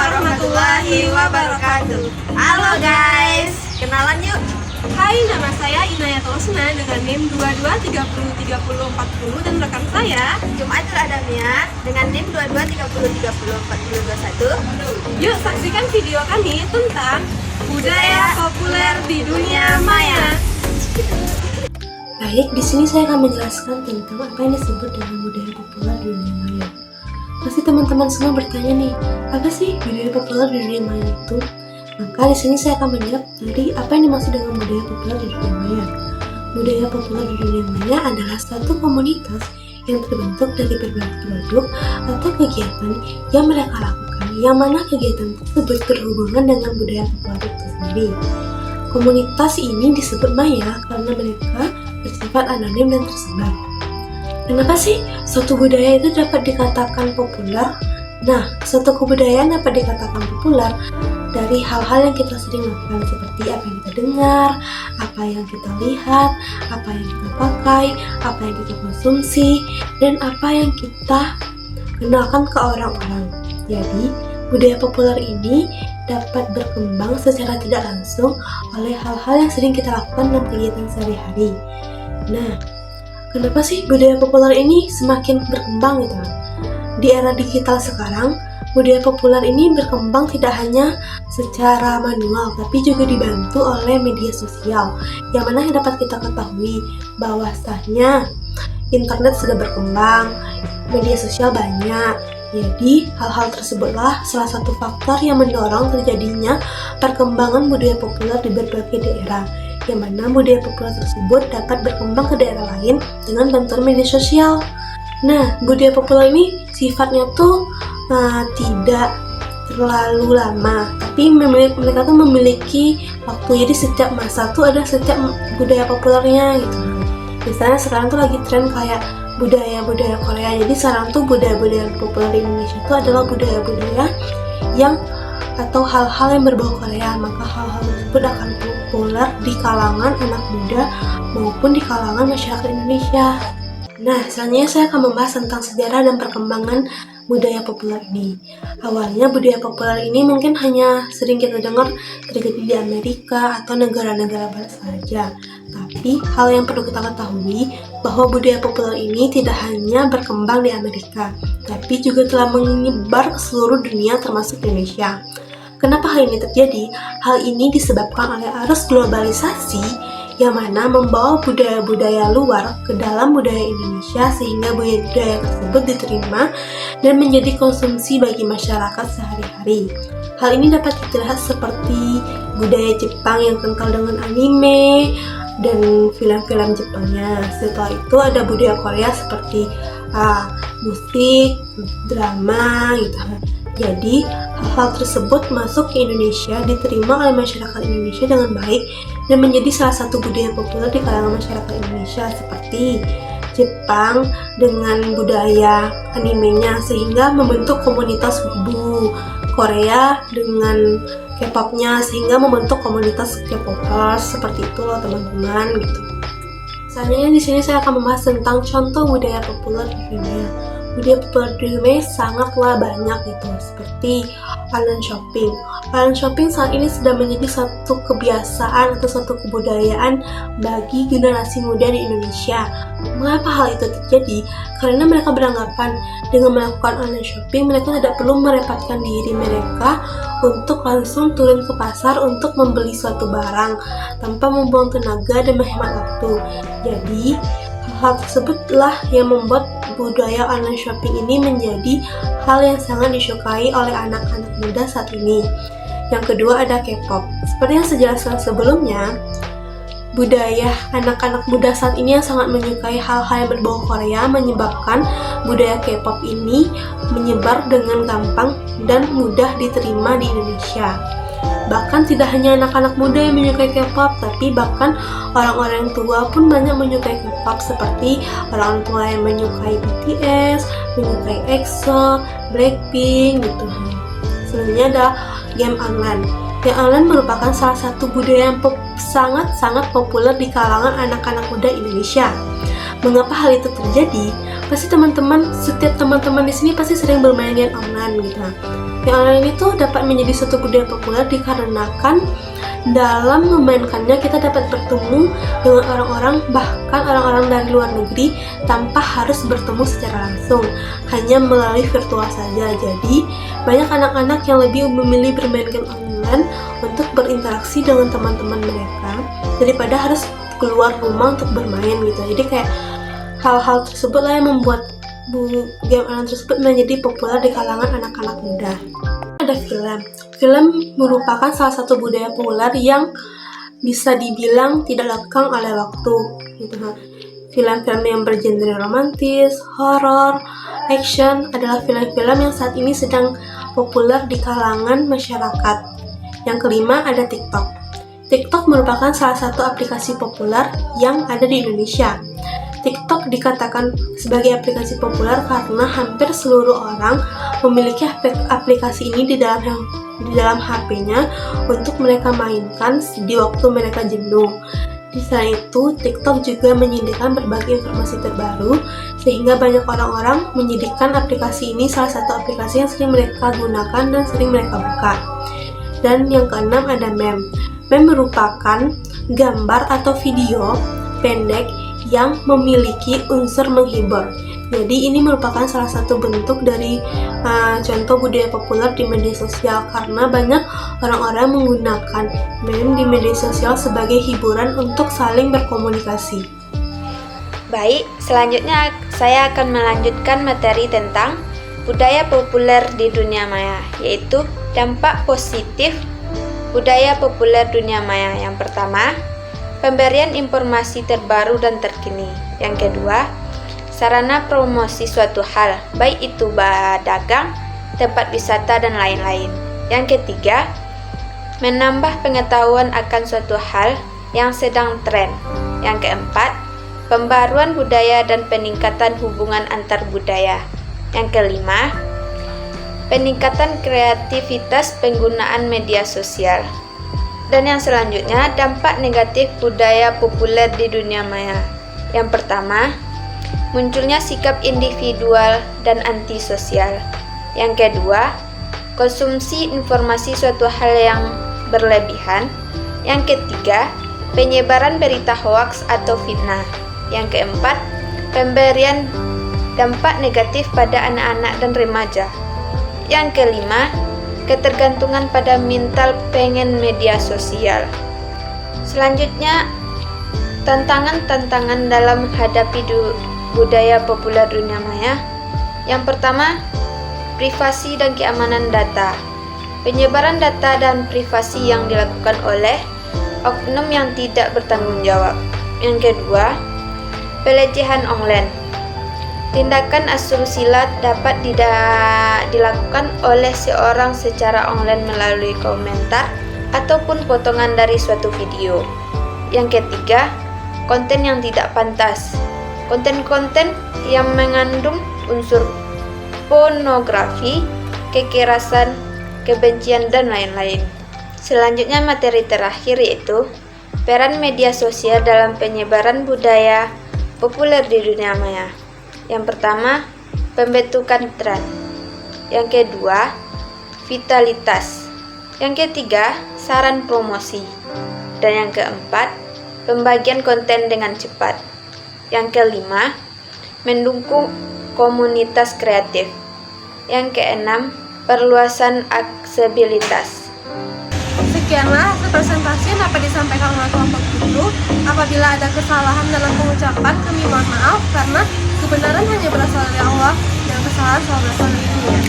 warahmatullahi wabarakatuh. Halo guys, kenalan yuk. Hai, nama saya Inayat Osna dengan NIM 22303040 dan rekan saya Jumatul Adamia dengan NIM 2230304021. Yuk saksikan video kami tentang budaya populer di dunia maya. Baik, di sini saya akan menjelaskan tentang apa yang disebut dengan budaya populer di dunia maya. Pasti teman-teman semua bertanya nih, apa sih budaya populer di dunia maya itu? Maka di sini saya akan menjawab dari apa yang dimaksud dengan budaya populer di dunia maya. Budaya populer di dunia maya adalah suatu komunitas yang terbentuk dari berbagai produk atau kegiatan yang mereka lakukan, yang mana kegiatan tersebut berhubungan dengan budaya populer itu sendiri. Komunitas ini disebut maya karena mereka bersifat anonim dan tersebar. Kenapa sih suatu budaya itu dapat dikatakan populer? Nah, suatu kebudayaan dapat dikatakan populer dari hal-hal yang kita sering lakukan, seperti apa yang kita dengar, apa yang kita lihat, apa yang kita pakai, apa yang kita konsumsi, dan apa yang kita kenalkan ke orang-orang. Jadi, budaya populer ini dapat berkembang secara tidak langsung oleh hal-hal yang sering kita lakukan dalam kegiatan sehari-hari. Nah, kenapa sih budaya populer ini semakin berkembang gitu kan? Di era digital sekarang, budaya populer ini berkembang tidak hanya secara manual, tapi juga dibantu oleh media sosial, yang mana yang dapat kita ketahui bahwasanya internet sudah berkembang, media sosial banyak. Jadi, hal-hal tersebutlah salah satu faktor yang mendorong terjadinya perkembangan budaya populer di berbagai daerah, yang mana budaya populer tersebut dapat berkembang ke daerah lain dengan bantuan media sosial. Nah, budaya populer ini sifatnya tuh tidak terlalu lama, tapi mereka tuh memiliki waktu. Jadi setiap masa tuh ada setiap budaya populernya gitu. Misalnya sekarang tuh lagi tren kayak budaya-budaya Korea. Jadi sekarang tuh budaya-budaya populer di Indonesia tuh adalah budaya-budaya yang atau hal-hal yang berbau Korea. Maka hal-hal tersebut akan populer di kalangan anak muda maupun di kalangan masyarakat Indonesia. Nah, selanjutnya saya akan membahas tentang sejarah dan perkembangan budaya populer ini. Awalnya budaya populer ini mungkin hanya sering kita dengar terjadi di Amerika atau negara-negara barat saja. Tapi hal yang perlu kita ketahui bahwa budaya populer ini tidak hanya berkembang di Amerika, tapi juga telah menyebar ke seluruh dunia termasuk Indonesia. Kenapa hal ini terjadi? Hal ini disebabkan oleh arus globalisasi yang mana membawa budaya-budaya luar ke dalam budaya Indonesia, sehingga budaya tersebut diterima dan menjadi konsumsi bagi masyarakat sehari-hari. Hal ini dapat dilihat seperti budaya Jepang yang kental dengan anime dan film-film Jepangnya. Setelah itu ada budaya Korea seperti musik, drama gitu. Jadi hal-hal tersebut masuk ke Indonesia, diterima oleh masyarakat Indonesia dengan baik dan menjadi salah satu budaya populer di kalangan masyarakat Indonesia, seperti Jepang dengan budaya animenya sehingga membentuk komunitas Wibu, Korea dengan K-popnya sehingga membentuk komunitas K-popers. Seperti itu loh teman-teman gitu. Selanjutnya di sini saya akan membahas tentang contoh budaya populer di dunia. Budaya populer di dunia sangatlah banyak gitu, seperti online shopping. Online shopping saat ini sudah menjadi satu kebiasaan atau satu kebudayaan bagi generasi muda di Indonesia. Mengapa hal itu terjadi? Karena mereka beranggapan dengan melakukan online shopping mereka tidak perlu merepotkan diri mereka untuk langsung turun ke pasar untuk membeli suatu barang tanpa membuang tenaga dan menghemat waktu. Jadi hal tersebutlah yang membuat budaya online shopping ini menjadi hal yang sangat disukai oleh anak-anak muda saat ini. Yang kedua ada K-pop. Seperti yang saya jelaskan sebelumnya, budaya anak-anak muda saat ini yang sangat menyukai hal-hal yang berbau Korea menyebabkan budaya K-pop ini menyebar dengan gampang dan mudah diterima di Indonesia. Bahkan tidak hanya anak-anak muda yang menyukai K-pop, tapi bahkan orang-orang tua pun banyak menyukai K-pop, seperti orang tua yang menyukai BTS, menyukai EXO, Blackpink gitu. Selanjutnya ada game online. Game online merupakan salah satu budaya yang sangat-sangat populer di kalangan anak-anak muda Indonesia. Mengapa hal itu terjadi? Pasti setiap teman-teman di sini pasti sering bermain game online gitu. Game online itu dapat menjadi suatu budaya populer dikarenakan dalam memainkannya kita dapat bertemu dengan orang-orang, bahkan orang-orang dari luar negeri tanpa harus bertemu secara langsung, hanya melalui virtual saja. Jadi banyak anak-anak yang lebih memilih bermain game online untuk berinteraksi dengan teman-teman mereka daripada harus keluar rumah untuk bermain gitu. Jadi kayak hal-hal tersebut lah yang membuat game online tersebut menjadi populer di kalangan anak-anak muda. Ada film. Film merupakan salah satu budaya populer yang bisa dibilang tidak lekang oleh waktu gitu. Film-film yang bergenre romantis, horor, action adalah film-film yang saat ini sedang populer di kalangan masyarakat. Yang kelima ada TikTok. TikTok merupakan salah satu aplikasi populer yang ada di Indonesia. TikTok dikatakan sebagai aplikasi populer karena hampir seluruh orang memiliki aplikasi ini di dalam HP-nya untuk mereka mainkan di waktu mereka jenuh. Di selain itu, TikTok juga menyediakan berbagai informasi terbaru sehingga banyak orang-orang menjadikan aplikasi ini salah satu aplikasi yang sering mereka gunakan dan sering mereka buka. Dan yang keenam ada meme. Meme merupakan gambar atau video pendek yang memiliki unsur menghibur. Jadi ini merupakan salah satu bentuk dari contoh budaya populer di media sosial karena banyak orang-orang menggunakan meme di media sosial sebagai hiburan untuk saling berkomunikasi. Baik, selanjutnya saya akan melanjutkan materi tentang budaya populer di dunia maya, yaitu dampak positif budaya populer dunia maya. Yang pertama, pemberian informasi terbaru dan terkini. Yang kedua, sarana promosi suatu hal, baik itu dagang, tempat wisata, dan lain-lain. Yang ketiga, menambah pengetahuan akan suatu hal yang sedang tren. Yang keempat, pembaruan budaya dan peningkatan hubungan antar budaya. Yang kelima, peningkatan kreativitas penggunaan media sosial. Dan yang selanjutnya, dampak negatif budaya populer di dunia maya. Yang pertama, munculnya sikap individual dan antisosial. Yang kedua, konsumsi informasi suatu hal yang berlebihan. Yang ketiga, penyebaran berita hoaks atau fitnah. Yang keempat, pemberian dampak negatif pada anak-anak dan remaja. Yang kelima, ketergantungan pada mental pengen media sosial. Selanjutnya, tantangan-tantangan dalam menghadapi budaya populer dunia maya. Yang pertama, privasi dan keamanan data. Penyebaran data dan privasi yang dilakukan oleh oknum yang tidak bertanggung jawab. Yang kedua, pelecehan online. Tindakan asusila dapat dilakukan oleh seorang secara online melalui komentar ataupun potongan dari suatu video. Yang ketiga, konten yang tidak pantas. Konten-konten yang mengandung unsur pornografi, kekerasan, kebencian, dan lain-lain. Selanjutnya materi terakhir yaitu peran media sosial dalam penyebaran budaya populer di dunia maya. Yang pertama, pembentukan tren. Yang kedua, vitalitas. Yang ketiga, saran promosi. Dan yang keempat, pembagian konten dengan cepat. Yang kelima, mendukung komunitas kreatif. Yang keenam, perluasan aksesibilitas. Sekianlah presentasi yang dapat disampaikan oleh kelompok itu. Apabila ada kesalahan dalam pengucapan, kami mohon maaf karena kebenaran hanya berasal dari Allah dan kesalahan selalu berasal dari dunia.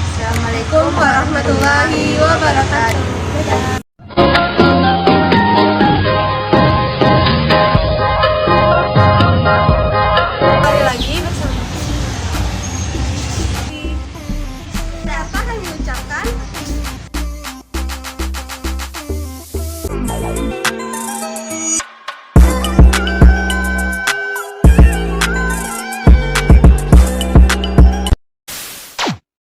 Assalamualaikum warahmatullahi wabarakatuh.